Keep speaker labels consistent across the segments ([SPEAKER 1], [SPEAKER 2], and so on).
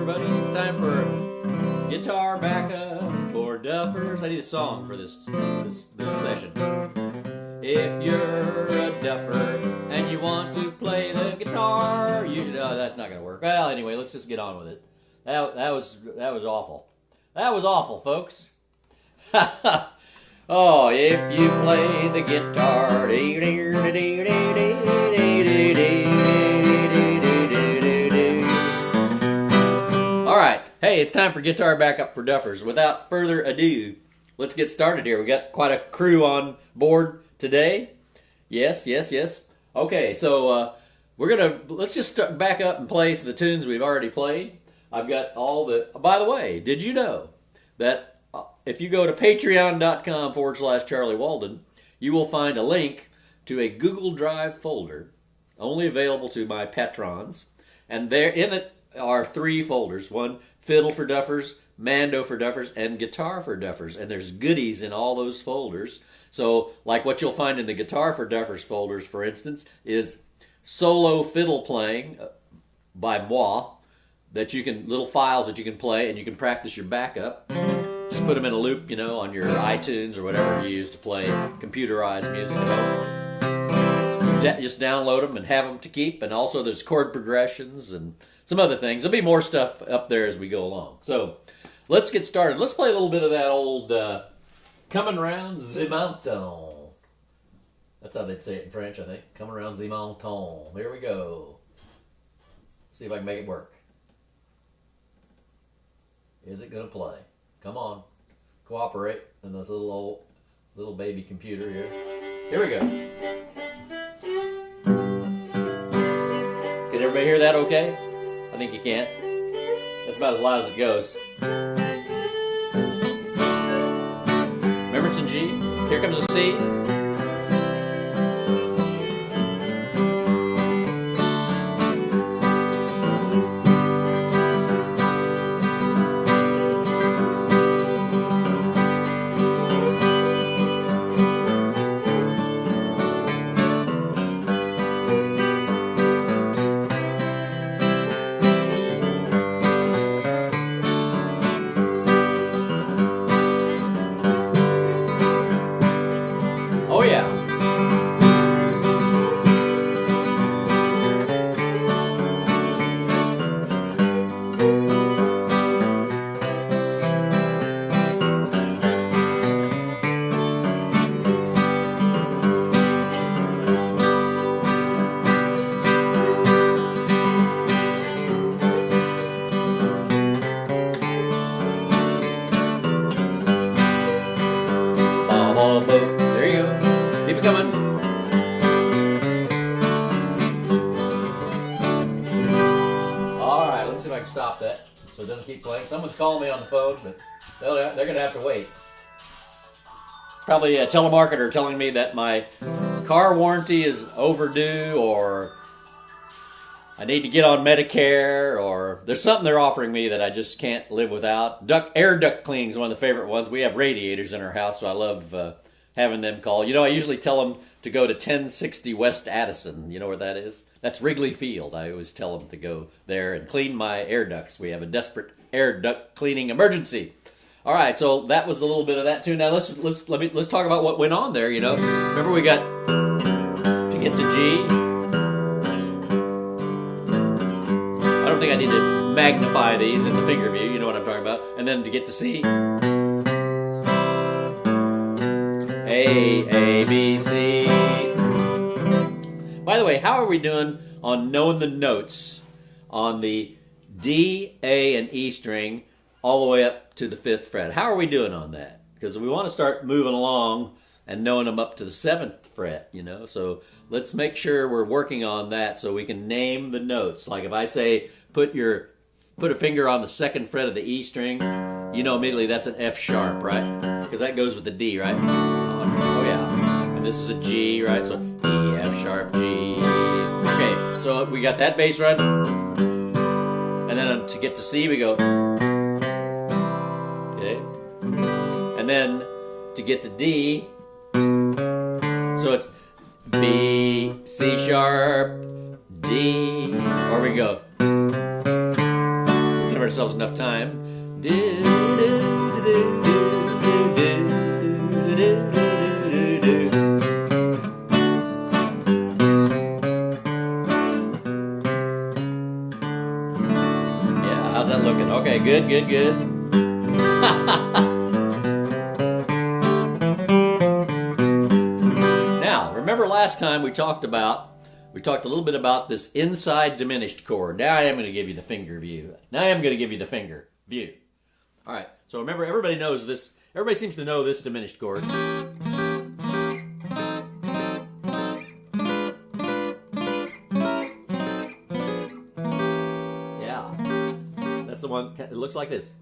[SPEAKER 1] everybody. It's time for guitar backup for Duffers. I need a song for this session. If you're a Duffer and you want to play the guitar, you should. Oh, that's not gonna work. Well, anyway, let's just get on with it. That was awful. That was awful, folks. Oh, if you play the guitar. Alright, hey, it's time for guitar backup for Duffers. Without further ado, let's get started here. We got quite a crew on board today. Yes. Okay, so let's just back up and play some of the tunes we've already played. I've got all the, by the way, did you know that if you go to patreon.com/Charlie Walden, you will find a link to a Google Drive folder only available to my patrons. And there in it are 3 folders. One, Fiddle for Duffers, Mando for Duffers, and Guitar for Duffers. And there's goodies in all those folders. So, like what you'll find in the Guitar for Duffers folders, for instance, is solo fiddle playing by moi, that you can, little files that you can play and you can practice your backup. Just put them in a loop, you know, on your iTunes or whatever you use to play computerized music at home. Just download them and have them to keep. And also there's chord progressions and some other things. There'll be more stuff up there as we go along. So let's get started. Let's play a little bit of that old Coming Round the Mountain. That's how they'd say it in French, I think. Coming Round the Mountain. Here we go. Let's see if I can make it work. Is it going to play? Come on. Cooperate in this little baby computer here. Here we go. Can everybody hear that okay? I think you can. That's about as loud as it goes. Remember it's in G? Here comes a C. Oh yeah. There you go. Keep it coming. Alright, let me see if I can stop that so it doesn't keep playing. Someone's calling me on the phone, but they're going to have to wait. It's probably a telemarketer telling me that my car warranty is overdue, or I need to get on Medicare, or there's something they're offering me that I just can't live without. Air duct cleaning is one of the favorite ones. We have radiators in our house, so I love having them call. You know, I usually tell them to go to 1060 West Addison. You know where that is? That's Wrigley Field. I always tell them to go there and clean my air ducts. We have a desperate air duct cleaning emergency. All right, so that was a little bit of that too. Now let's talk about what went on there. You know, remember we got to get to G. I don't think I need to magnify these in the finger view. You know what I'm talking about. And then to get to C. A, B, C. By the way, how are we doing on knowing the notes on the D, A, and E string all the way up to the 5th fret? How are we doing on that? Because we want to start moving along and knowing them up to the 7th fret, you know. So let's make sure we're working on that so we can name the notes. Like if I say put a finger on the 2nd fret of the E string, you know immediately that's an F sharp, right? Because that goes with the D, right? Oh yeah. And this is a G, right? So E, F sharp, G. Okay, so we got that bass run. And then to get to C, we go. Okay. And then to get to D, so it's B, C sharp, D, or we go. give ourselves enough time. Yeah, how's that looking? Okay, good, good, good. Now, remember last time we talked a little bit about this inside diminished chord. Now I am going to give you the finger view. All right, so remember, everybody knows this. Everybody seems to know this diminished chord. Yeah, that's the one. It looks like this.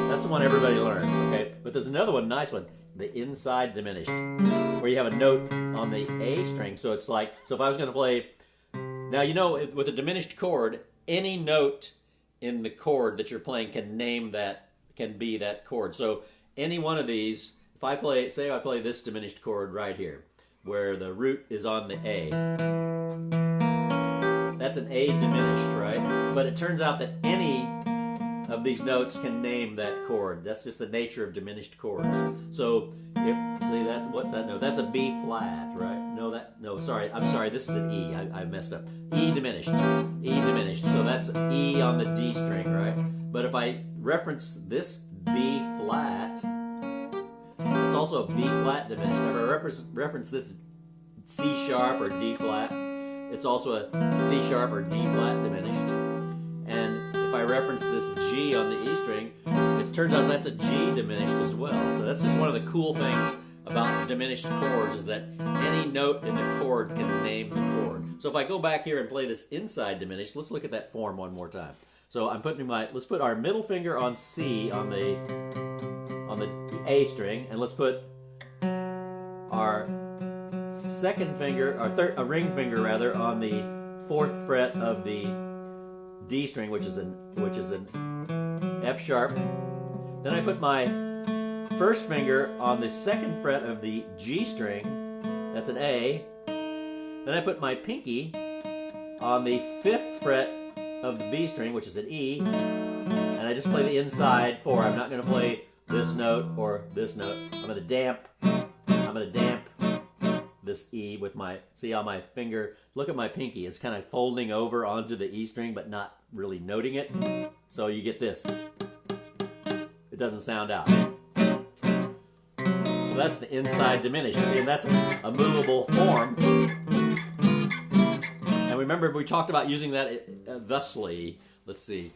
[SPEAKER 1] That's the one everybody learns, okay? But there's another one, nice one, the inside diminished, where you have a note on the A string. So it's like, so if I was going to play, now you know with a diminished chord, any note in the chord that you're playing can be that chord. So any one of these, if I play, say I play this diminished chord right here, where the root is on the A, that's an A diminished, right? But it turns out that any of these notes can name that chord. That's just the nature of diminished chords. So if, see that, what's that note? That's a B flat, right? I'm sorry, this is an E. I messed up. E diminished. So that's E on the D string, right? But if I reference this B flat, it's also a B flat diminished. If I reference this C sharp or D flat, it's also a C sharp or D flat diminished. And if I reference this G on the E string, it turns out that's a G diminished as well. So that's just one of the cool things about diminished chords, is that any note in the chord can name the chord. So if I go back here and play this inside diminished, let's look at that form one more time. So I'm putting let's put our middle finger on C on the A string, and let's put our second finger, a ring finger rather, on the 4th fret of the D string, which is an F sharp. Then I put my first finger on the 2nd fret of the G string, that's an A. Then I put my pinky on the 5th fret of the B string, which is an E, and I just play the inside 4. I'm not going to play this note or this note. I'm going to damp this E with my, see how my finger, look at my pinky, it's kind of folding over onto the E string but not really noting it. So you get this. It doesn't sound out. So that's the inside diminished. See, and that's a movable form. And remember, we talked about using that thusly. Let's see.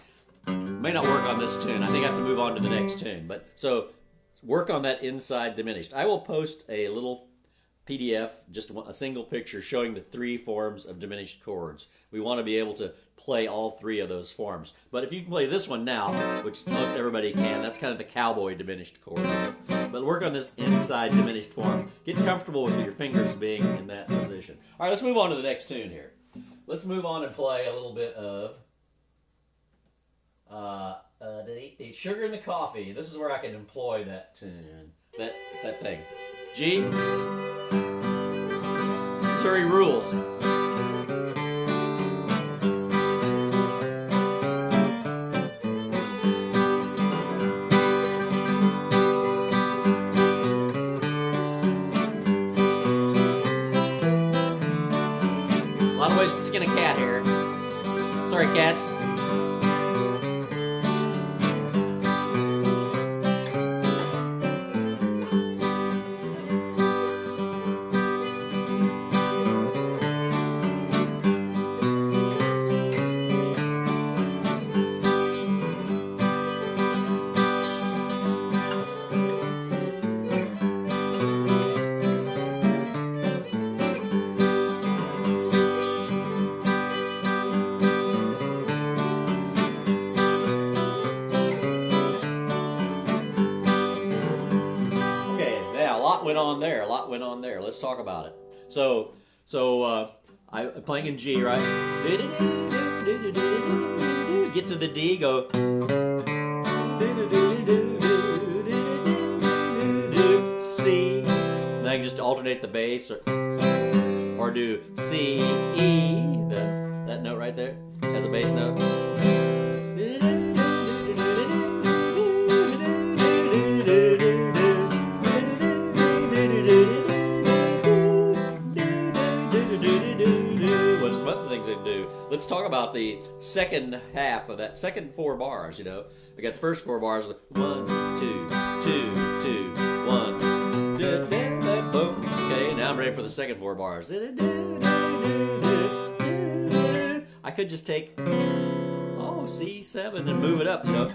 [SPEAKER 1] May not work on this tune. I think I have to move on to the next tune. But so work on that inside diminished. I will post a little PDF, just a single picture showing the 3 forms of diminished chords. We want to be able to play all 3 of those forms. But if you can play this one now, which most everybody can, that's kind of the cowboy diminished chord. But work on this inside diminished form. Get comfortable with your fingers being in that position. All right, let's move on to the next tune here. Let's move on and play a little bit of Sugar in the Coffee. This is where I can employ that tune, that thing. G. Missouri rules. A lot of ways to skin a cat here. Sorry, cats. A lot went on there. Let's talk about it. So I'm playing in G, right? Get to the D, go. C. Then I can just alternate the bass, or do C, E, that note right right there as a bass note. What's some other things they can do? Let's talk about the second half of that second 4 bars. You know, we got the first 4 bars. 1, 2, 2, 2, 1. Boom. Okay, now I'm ready for the second 4 bars. I could just take C7 and move it up. You know.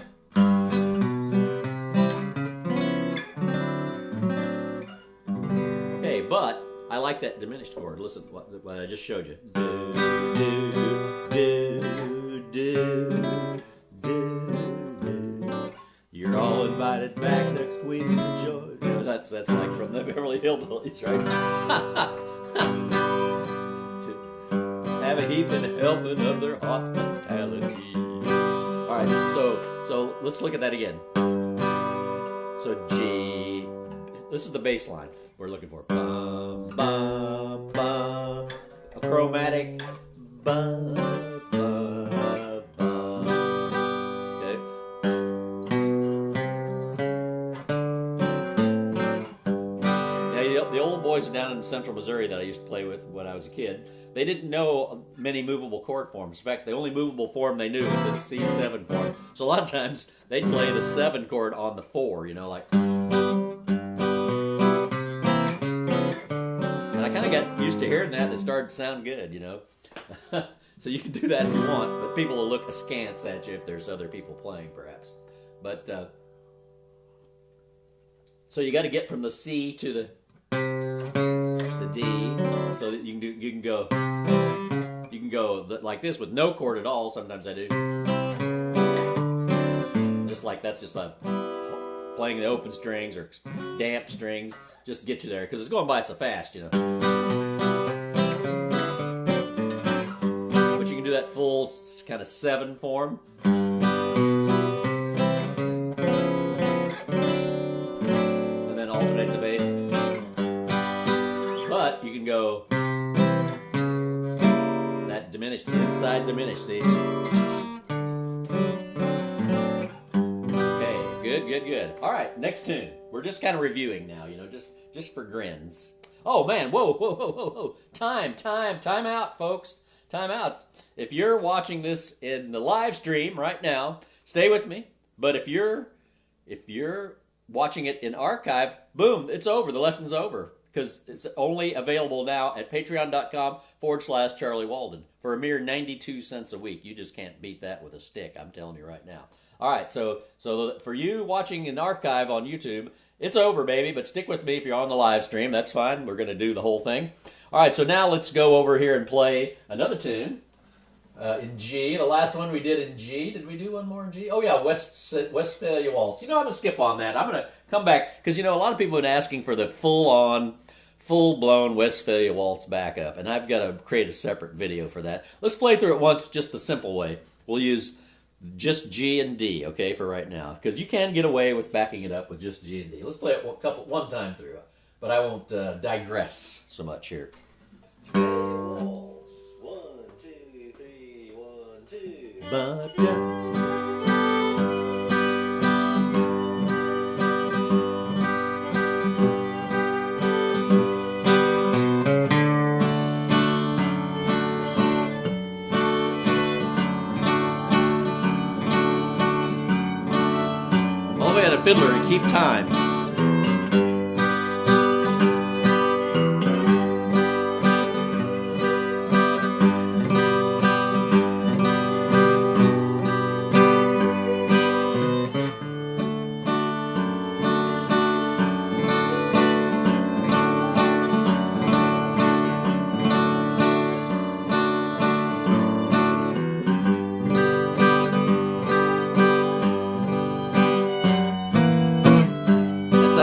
[SPEAKER 1] Okay, but I like that diminished chord. Listen, what I just showed you. Do, do, do, do, do. You're all invited back next week to join. That's like from the Beverly Hillbillies, right? To have a heaping helping of their hospitality. All right, so let's look at that again. So G. This is the bass line we're looking for. Bum, bum, bum. A chromatic. Bum, bum, bum. Okay. Now, the old boys down in central Missouri that I used to play with when I was a kid, they didn't know many movable chord forms. In fact, the only movable form they knew was this C7 form. So a lot of times they'd play the 7 chord on the 4, you know, like. I kind of got used to hearing that and it started to sound good, you know. So you can do that if you want, but people will look askance at you if there's other people playing, perhaps. But, so you got to get from the C to the D, so that you can go like this with no chord at all. Sometimes I do. Just like that's just like playing the open strings or damp strings. Just to get you there, because it's going by so fast, you know. But you can do that full kind of 7 form. And then alternate the bass. But you can go that diminished, inside diminished, see? Okay, good. All right, next tune. We're just kind of reviewing now, you know, just for grins. Oh man, whoa. Time out, folks. Time out. If you're watching this in the live stream right now, stay with me. But if you're watching it in archive, boom, it's over. The lesson's over. Because it's only available now at patreon.com/Charlie Walden for a mere 92 cents a week. You just can't beat that with a stick, I'm telling you right now. All right, so for you watching in archive on YouTube, it's over, baby, but stick with me if you're on the live stream. That's fine. We're going to do the whole thing. All right, so now let's go over here and play another tune in G. The last one we did in G. Did we do one more in G? Oh, yeah, Westphalia Waltz. You know, I'm going to skip on that. I'm going to come back because, you know, a lot of people have been asking for the full-blown Westphalia Waltz backup, and I've got to create a separate video for that. Let's play through it once just the simple way. We'll use just G and D, okay, for right now, because you can get away with backing it up with just G and D. Let's play it one time through, but I won't digress so much here. Waltz. 1, 2, 3, 1, 2. And a fiddler to keep time.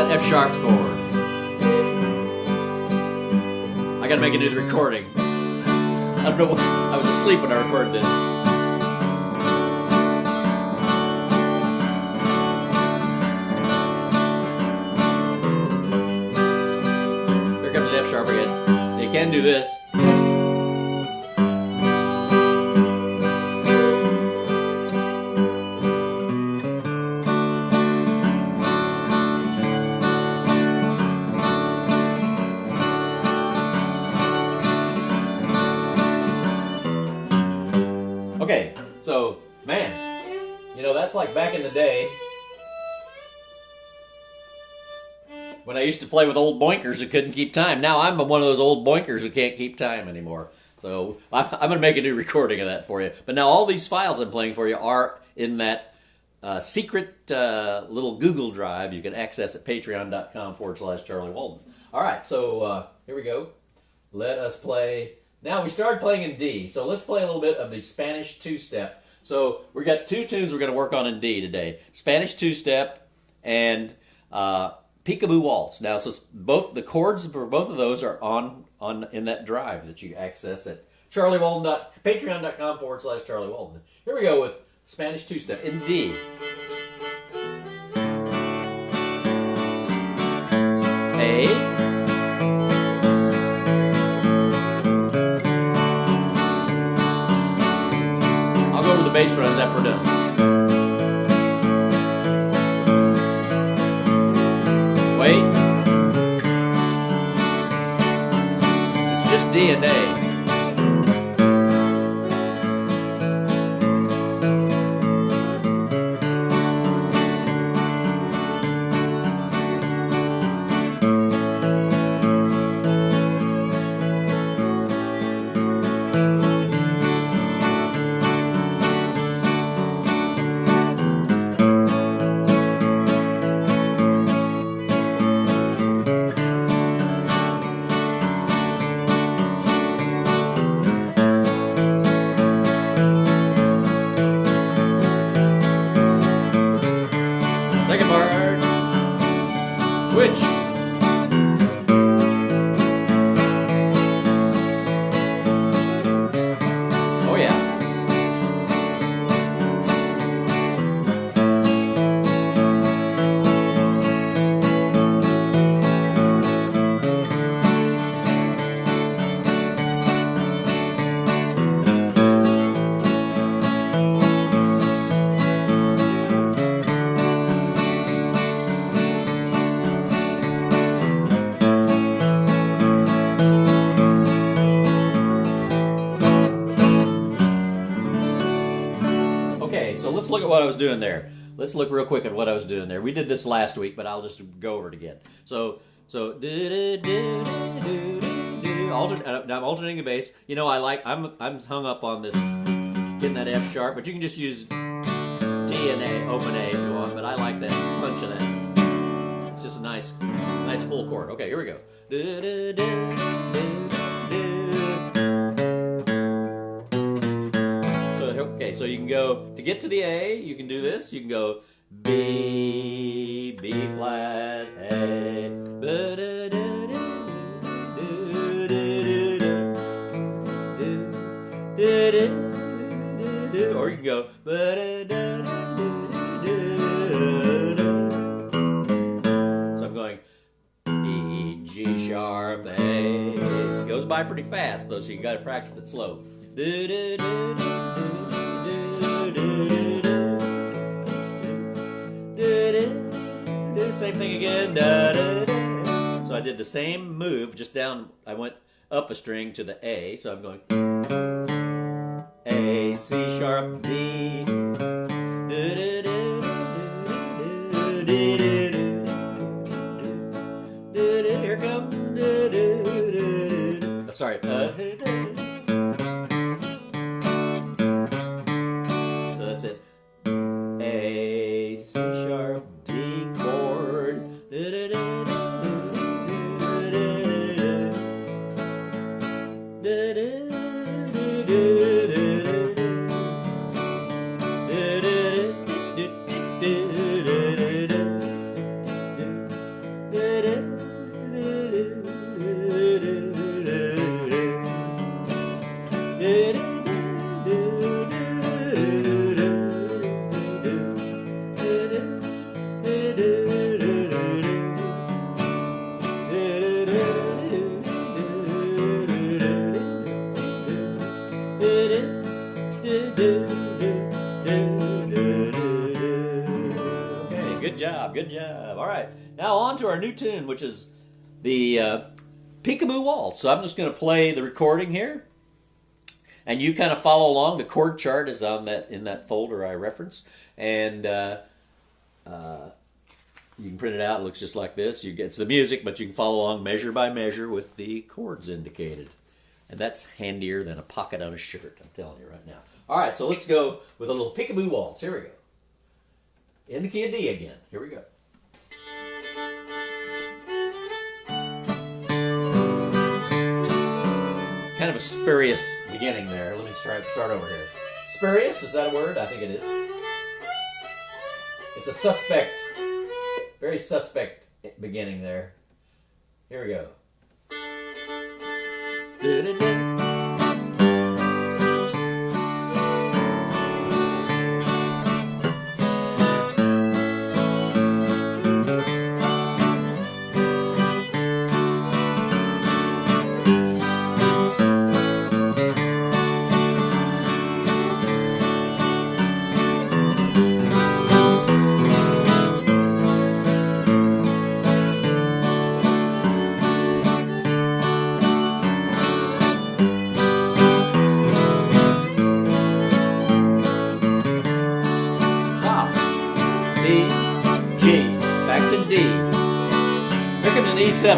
[SPEAKER 1] F-sharp chord. I gotta make a new recording. I don't know, I was asleep when I recorded this. Here comes the F-sharp again. You can do this. Okay, so, man, you know, that's like back in the day when I used to play with old boinkers who couldn't keep time. Now I'm one of those old boinkers who can't keep time anymore. So I'm going to make a new recording of that for you. But now all these files I'm playing for you are in that secret little Google Drive you can access at patreon.com/Charlie Walden. All right, so here we go. Let us play. Now we started playing in D, so let's play a little bit of the Spanish two-step. So we got two tunes we're going to work on in D today. Spanish two-step and Peek-A-Boo Waltz. Now, so both the chords for both of those are on in that drive that you access at patreon.com/Charlie Walden. Here we go with Spanish two-step in D. A. I'll go over the bass runs after we're done. Wait. It's just D and A. Second part. Switch. Oh yeah. Okay, so let's look at what I was doing there. Let's look real quick at what I was doing there. We did this last week, but I'll just go over it again. So now I'm alternating the bass. You know, I'm hung up on this getting that F sharp, but you can just use D and A, open A if you want. But I like that punch of that. It's just a nice full chord. Okay, here we go. So you can go, to get to the A, you can do this. You can go B, B flat, A. Or you can go. So I'm going E, G sharp, A. It goes by pretty fast though, so you got to practice it slow. Same thing again. So I did the same move, just down. I went up a string to the A, so I'm going A, C sharp, D. Here comes. Sorry. So that's it. A, C sharp, D chord. Okay, good job, good job. All right, now on to our new tune, which is the Peek-A-Boo Waltz. So I'm just going to play the recording here, And you kind of follow along. The chord chart is on that in that folder I referenced, and you can print it out. It looks just like this. It's the music, but you can follow along measure by measure with the chords indicated. And that's handier than a pocket on a shirt, I'm telling you right now. All right, so let's go with a little Peek-A-Boo Waltz. Here we go. In the key of D again. Here we go. Kind of a spurious beginning there. Let me start over here. Spurious, is that a word? I think it is. It's a suspect, very suspect beginning there. Here we go. D, G, back to D. Here comes an E7.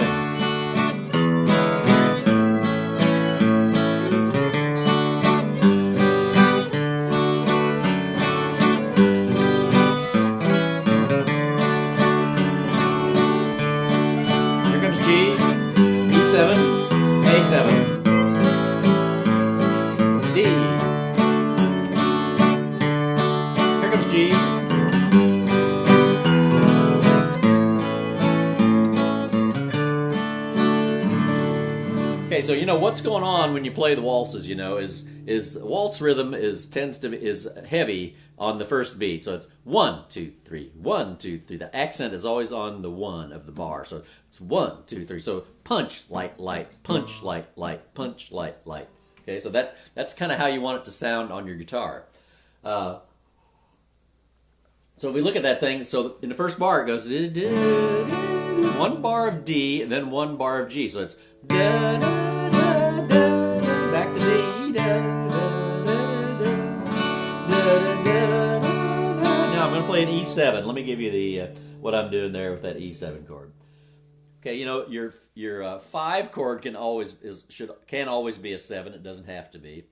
[SPEAKER 1] Here comes G, E7, A7, D. Here comes G. Okay, so you know what's going on when you play the waltzes. You know, is waltz rhythm is heavy on the first beat. So it's 1, 2, 3, 1, 2, 3. The accent is always on the 1 of the bar. So it's 1, 2, 3. So punch, light, light, punch, light, light, punch, light, light. Okay, so that's kind of how you want it to sound on your guitar. So if we look at that thing, so in the first bar it goes 1 bar of D, then 1 bar of G. So it's da, da, da, da, back to D. Da, da, da, da, da, da, da. Now I'm going to play an E7. Let me give you the what I'm doing there with that E7 chord. Okay, you know your 5 chord can always be a 7. It doesn't have to be.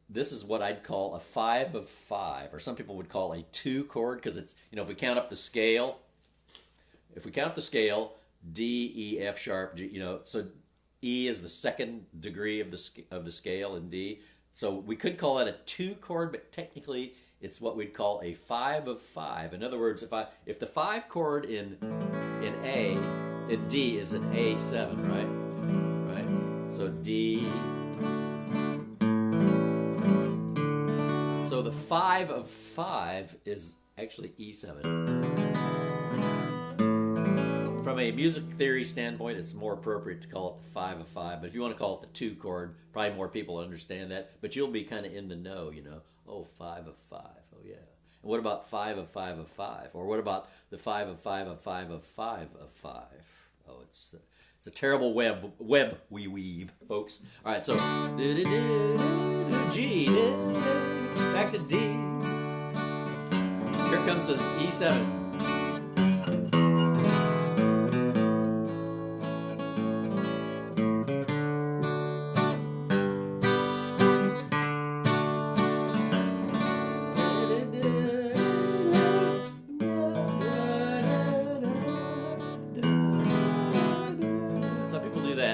[SPEAKER 1] This is what I'd call a 5 of 5, or some people would call a 2 chord, because it's, you know, if we count up the scale, D, E, F sharp, G, you know, so E is the second degree of the scale in D. So we could call that a 2 chord, but technically it's what we'd call a 5 of 5. In other words, if the 5 chord in D is an A7, right? Right? So D. So the 5 of 5 is actually E7. From a music theory standpoint, it's more appropriate to call it the 5 of 5. But if you want to call it the 2 chord, probably more people understand that. But you'll be kind of in the know, you know. Oh, 5 of 5. Oh, yeah. And what about 5 of 5 of 5? Or what about the 5 of 5 of 5 of 5 of 5? Oh, it's a terrible web we weave, folks. All right, so G, back to D. Here comes an E7.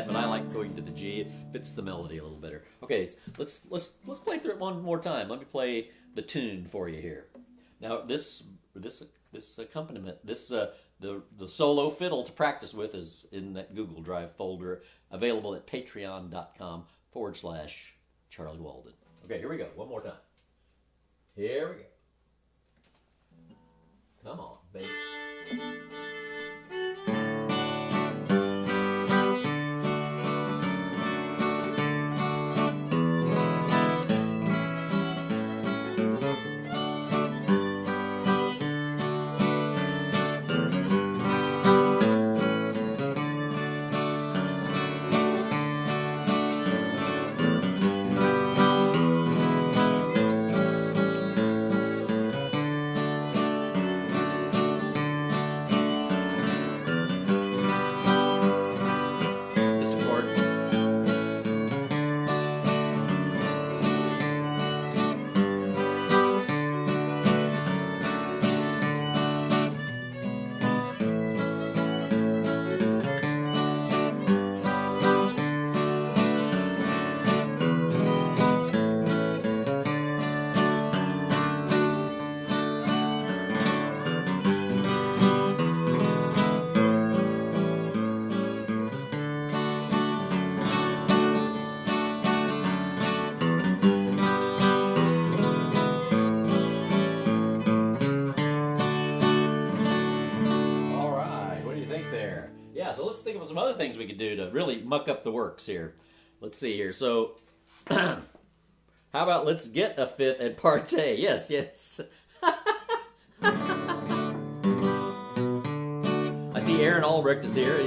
[SPEAKER 1] But I like going to the G. It fits the melody a little better. Okay, let's play through it one more time. Let me play the tune for you here. Now this accompaniment, the solo fiddle to practice with is in that Google Drive folder, available at patreon.com/Charlie Walden. Okay, here we go. One more time. Here we go. Come on, baby. some other things we could do to really muck up the works here. Let's see here. So, how about let's get a fifth and partay? Yes, yes. I see Aaron Albrecht is here.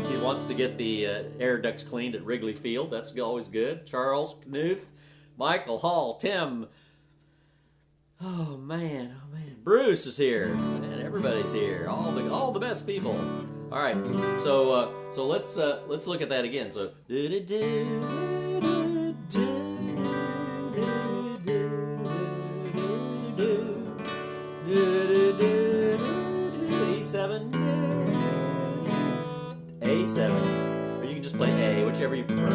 [SPEAKER 1] He wants to get the air ducts cleaned at Wrigley Field. That's always good. Charles Knuth, Michael Hall, Tim. Oh man. Bruce is here, and everybody's here. All the best people. All right, so let's look at that again. So E7, A7, or you can just play A, whichever you prefer.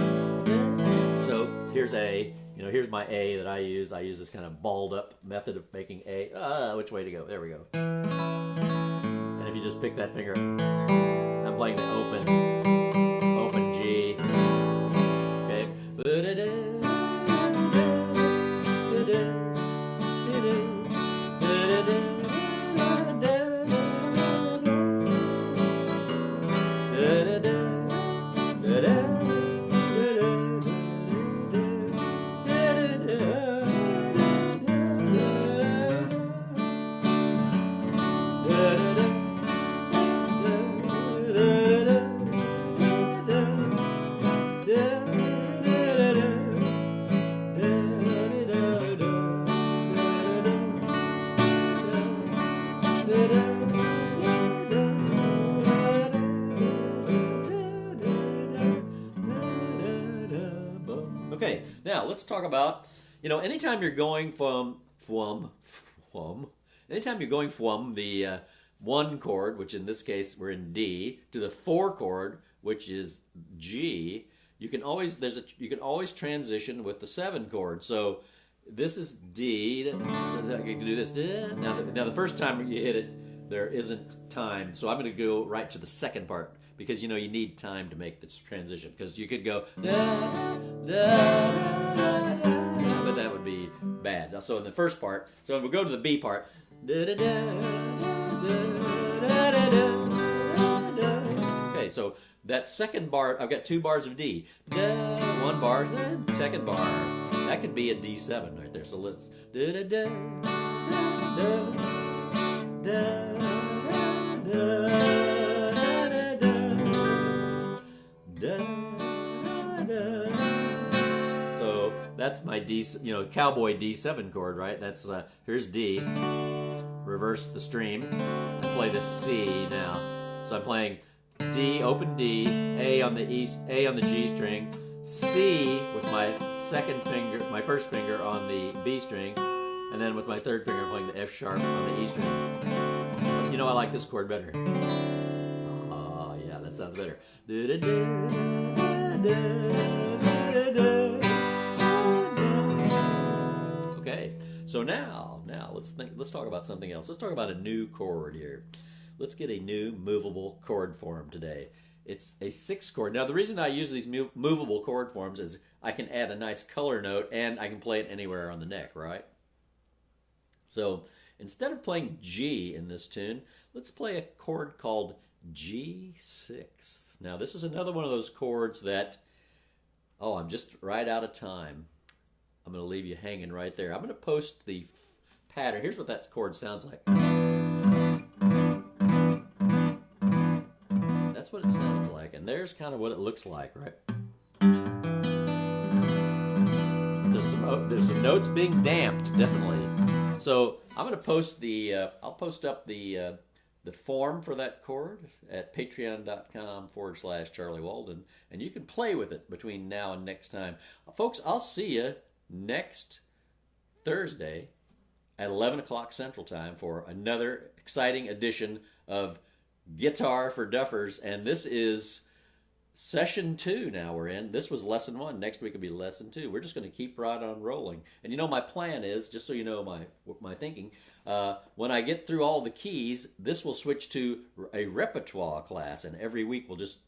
[SPEAKER 1] So here's A. Here's my A that I use. I use this kind of balled up method of making A. Which way to go? There we go. And if you just pick that finger, I'm playing the open G. Okay. Okay, now let's talk about, anytime you're going from the one chord, which in this case we're in D, to the four chord, which is G, you can always transition with the seven chord. So this is D. So you can do this. Now the first time you hit it, there isn't time. So I'm going to go right to the second part, because you need time to make this transition, because you could go da, da, da, da, but that would be bad. So in the first part, so we'll go to the B part. Da, da, da, da, da, da, da. Okay, so that second bar, I've got two bars of D. Da, one bar, second bar. That could be a D7 right there. So let's da, da, da, da, da, da, da. So that's my D, cowboy D7 chord, right? That's here's D. Reverse the stream and play the C now. So I'm playing D, open D, A on the G string, C with my first finger on the B string, and then with my third finger playing the F sharp on the E string. I like this chord better. Oh yeah, that sounds better. Okay, so now let's talk about something else. Let's talk about a new chord here. Let's get a new movable chord form today. It's a 6 chord. Now the reason I use these movable chord forms is I can add a nice color note and I can play it anywhere on the neck, right? So instead of playing G in this tune, let's play a chord called G6. Now this is another one of those chords that, I'm just right out of time. I'm going to leave you hanging right there. I'm going to post the pattern. Here's what that chord sounds like. That's what it sounds like, and there's kind of what it looks like, right? There's some notes being damped, definitely. So I'm going to post I'll post up the form for that chord at patreon.com/Charlie Walden, and you can play with it between now and next time. Folks, I'll see you next Thursday at 11 o'clock Central Time for another exciting edition of Guitar for Duffers, and this is session 2 now we're in. This was lesson 1. Next week will be lesson 2. We're just going to keep right on rolling. And my plan is, just so you know my thinking, when I get through all the keys, this will switch to a repertoire class, and every week we'll just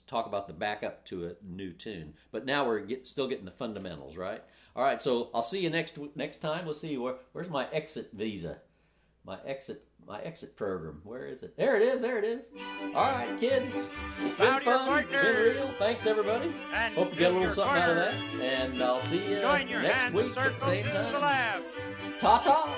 [SPEAKER 1] talk about the backup to a new tune. But now we're still getting the fundamentals, right? All right, so I'll see you next time. Let's see, where's my exit visa? my exit program. Where is it? There it is. There it is. All right, kids. It's been fun. It's been real. Thanks, everybody. Hope you get a little something out of that. And I'll see you next week at the same time. Ta-ta.